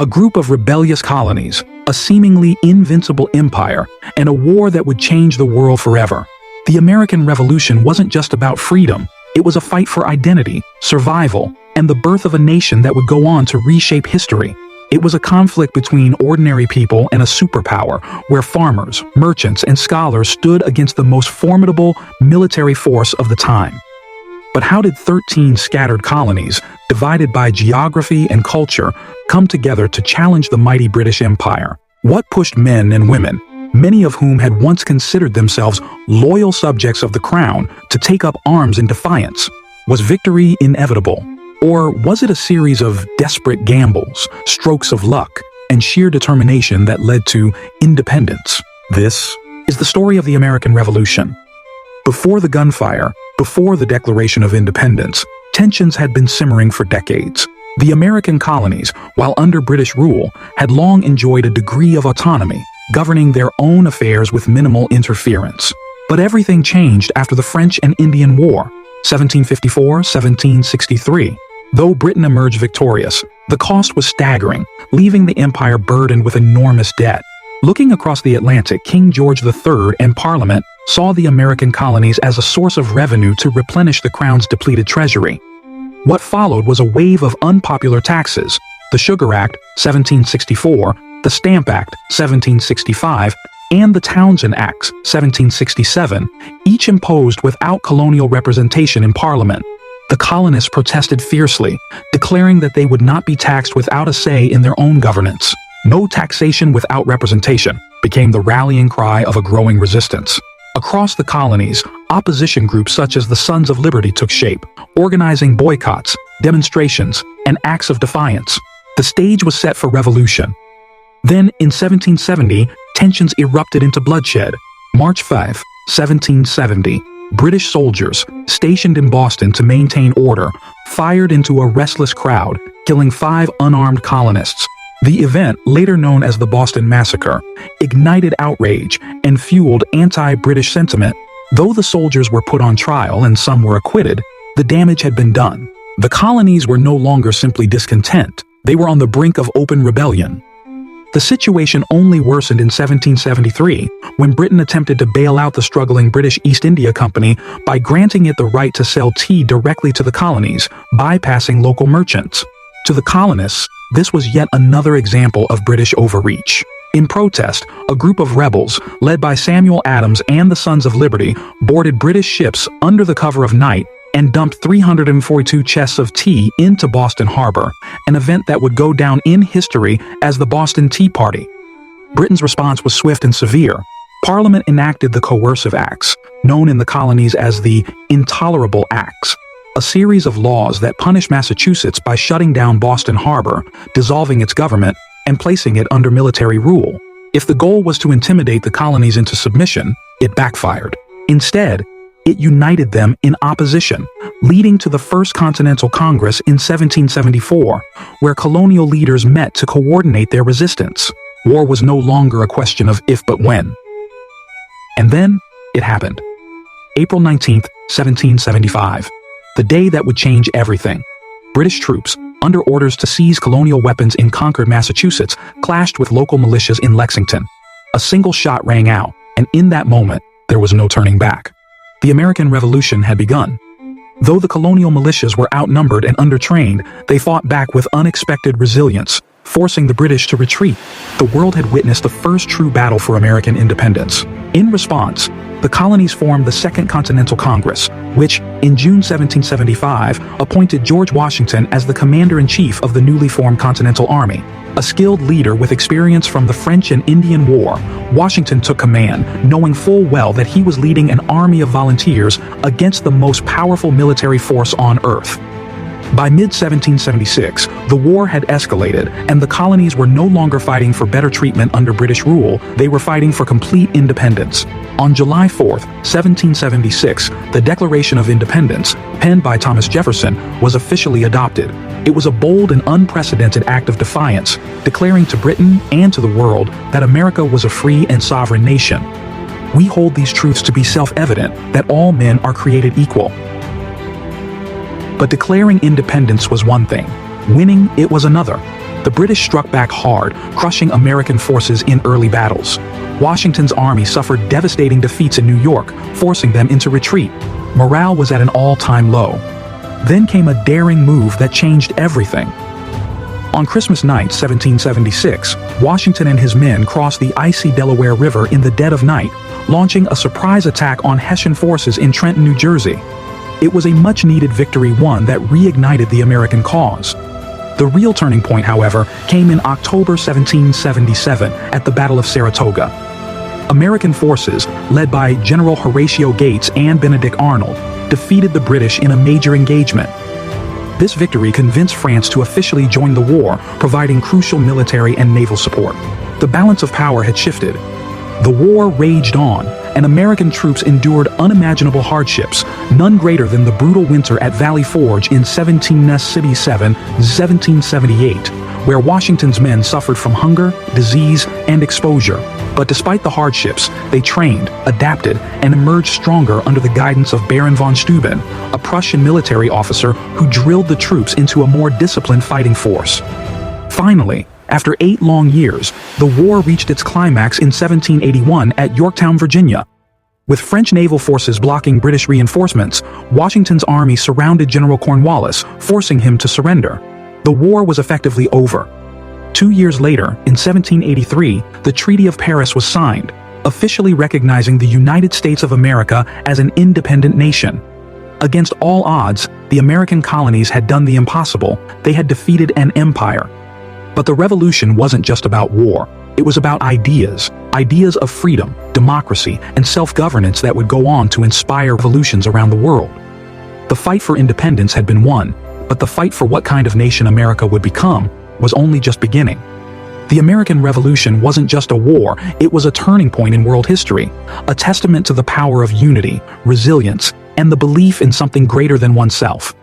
A group of rebellious colonies, a seemingly invincible empire, and a war that would change the world forever. The American Revolution wasn't just about freedom, it was a fight for identity, survival, and the birth of a nation that would go on to reshape history. It was a conflict between ordinary people and a superpower, where farmers, merchants, and scholars stood against the most formidable military force of the time. But how did 13 scattered colonies, divided by geography and culture, come together to challenge the mighty British Empire? What pushed men and women, many of whom had once considered themselves loyal subjects of the crown, to take up arms in defiance? Was victory inevitable? Or was it a series of desperate gambles, strokes of luck, and sheer determination that led to independence? This is the story of the American Revolution. Before the gunfire, before the Declaration of Independence, tensions had been simmering for decades. The American colonies, while under British rule, had long enjoyed a degree of autonomy, governing their own affairs with minimal interference. But everything changed after the French and Indian War, 1754-1763. Though Britain emerged victorious, the cost was staggering, leaving the empire burdened with enormous debt. Looking across the Atlantic, King George III and Parliament saw the American colonies as a source of revenue to replenish the crown's depleted treasury. What followed was a wave of unpopular taxes: the Sugar Act, 1764, the Stamp Act, 1765, and the Townshend Acts, 1767, each imposed without colonial representation in Parliament. The colonists protested fiercely, declaring that they would not be taxed without a say in their own governance. "No taxation without representation" became the rallying cry of a growing resistance. Across the colonies, opposition groups such as the Sons of Liberty took shape, organizing boycotts, demonstrations, and acts of defiance. The stage was set for revolution. Then, in 1770, tensions erupted into bloodshed. March 5, 1770, British soldiers, stationed in Boston to maintain order, fired into a restless crowd, killing 5 unarmed colonists. The event, later known as the Boston Massacre, ignited outrage and fueled anti-British sentiment. Though the soldiers were put on trial and some were acquitted, the damage had been done. The colonies were no longer simply discontent, they were on the brink of open rebellion. The situation only worsened in 1773, when Britain attempted to bail out the struggling British East India Company by granting it the right to sell tea directly to the colonies, bypassing local merchants. To the colonists, this was yet another example of British overreach. In protest, a group of rebels, led by Samuel Adams and the Sons of Liberty, boarded British ships under the cover of night and dumped 342 chests of tea into Boston Harbor, an event that would go down in history as the Boston Tea Party. Britain's response was swift and severe. Parliament enacted the Coercive Acts, known in the colonies as the Intolerable Acts, a series of laws that punished Massachusetts by shutting down Boston Harbor, dissolving its government, and placing it under military rule. If the goal was to intimidate the colonies into submission, it backfired. Instead, it united them in opposition, leading to the First Continental Congress in 1774, where colonial leaders met to coordinate their resistance. War was no longer a question of if but when. And then, it happened. April 19, 1775. The day that would change everything. British troops, under orders to seize colonial weapons in Concord, Massachusetts, clashed with local militias in Lexington. A single shot rang out, and in that moment, there was no turning back. The American Revolution had begun. Though the colonial militias were outnumbered and undertrained, they fought back with unexpected resilience, forcing the British to retreat. The world had witnessed the first true battle for American independence. In response, the colonies formed the Second Continental Congress, which, in June 1775, appointed George Washington as the commander-in-chief of the newly formed Continental Army. A skilled leader with experience from the French and Indian War, Washington took command, knowing full well that he was leading an army of volunteers against the most powerful military force on Earth. By mid-1776, the war had escalated, and the colonies were no longer fighting for better treatment under British rule, they were fighting for complete independence. On July 4, 1776, the Declaration of Independence, penned by Thomas Jefferson, was officially adopted. It was a bold and unprecedented act of defiance, declaring to Britain and to the world that America was a free and sovereign nation. We hold these truths to be self-evident, that all men are created equal. But declaring independence was one thing, winning it was another. The British struck back hard, crushing American forces in early battles. Washington's army suffered devastating defeats in New York, forcing them into retreat. Morale was at an all-time low. Then came a daring move that changed everything. On Christmas night, 1776, Washington and his men crossed the icy Delaware River in the dead of night, launching a surprise attack on Hessian forces in Trenton, New Jersey. It was a much-needed victory, one that reignited the American cause. The real turning point, however, came in October 1777 at the Battle of Saratoga. American forces, led by General Horatio Gates and Benedict Arnold, defeated the British in a major engagement. This victory convinced France to officially join the war, providing crucial military and naval support. The balance of power had shifted. The war raged on, and American troops endured unimaginable hardships, none greater than the brutal winter at Valley Forge in 1777-1778, where Washington's men suffered from hunger, disease, and exposure. But despite the hardships, they trained, adapted, and emerged stronger under the guidance of Baron von Steuben, a Prussian military officer who drilled the troops into a more disciplined fighting force. Finally, after 8 long years, the war reached its climax in 1781 at Yorktown, Virginia. With French naval forces blocking British reinforcements, Washington's army surrounded General Cornwallis, forcing him to surrender. The war was effectively over. 2 years later, in 1783, the Treaty of Paris was signed, officially recognizing the United States of America as an independent nation. Against all odds, the American colonies had done the impossible. They had defeated an empire. But the revolution wasn't just about war. It was about ideas of freedom, democracy, and self-governance that would go on to inspire revolutions around the world. The fight for independence had been won, but the fight for what kind of nation America would become was only just beginning. The American Revolution wasn't just a war, it was a turning point in world history, a testament to the power of unity, resilience, and the belief in something greater than oneself.